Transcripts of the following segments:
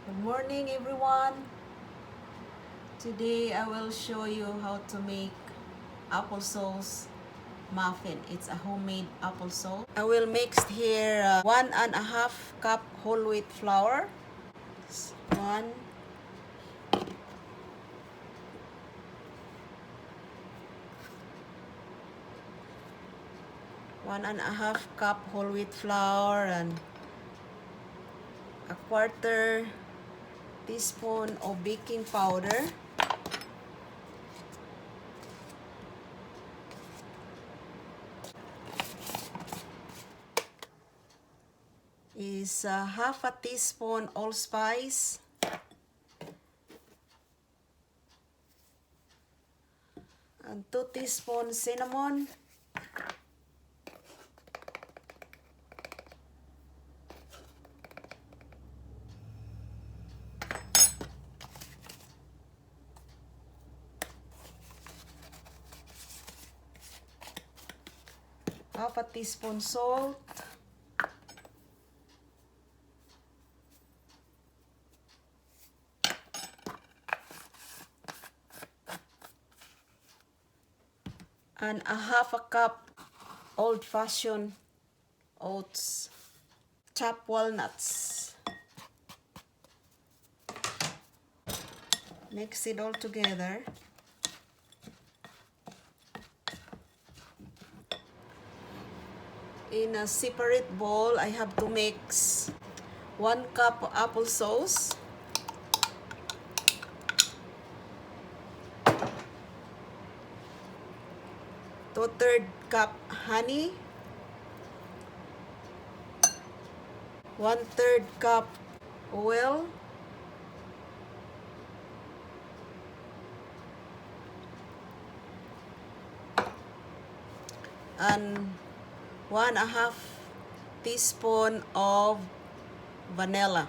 Good morning everyone. Today I will show you how to make applesauce muffin. It's a homemade applesauce. I will mix here 1.5 cup whole wheat flour. 1.5 cup whole wheat flour and a 1/4 teaspoon of baking powder. Is half a teaspoon allspice. And 2 teaspoons cinnamon. Half a teaspoon salt. And a half a cup old-fashioned oats. Chopped walnuts. Mix it all together. In a separate bowl, I have to mix 1 cup of applesauce, 2/3 cup honey, 1/3 cup oil, and 1.5 teaspoon of vanilla.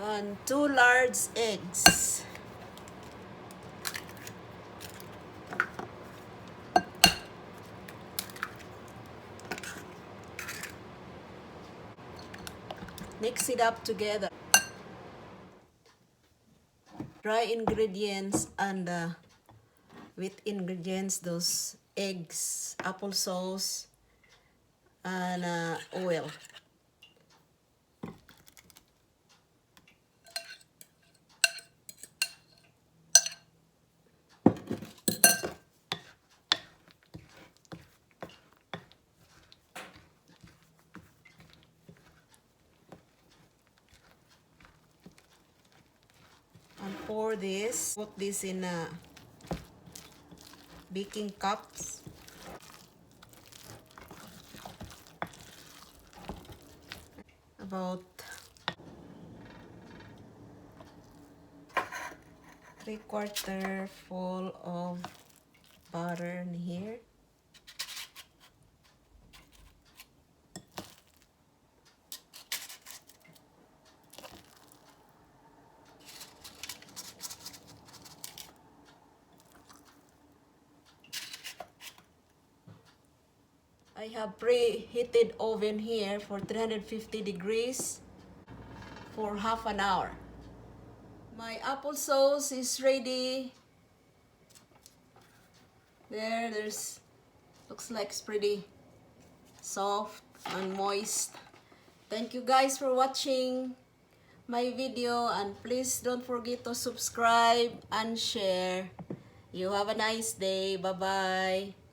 And 2 large eggs. Mix it up together. Dry ingredients and wet ingredients, those eggs, applesauce, and oil. And pour this, put this in baking cups. About 3/4 full of butter in here. I have preheated oven here for 350 degrees for half an hour. My applesauce is ready. There's looks like it's pretty soft and moist. Thank you guys for watching my video, and please don't forget to subscribe and share. You have a nice day. Bye-bye.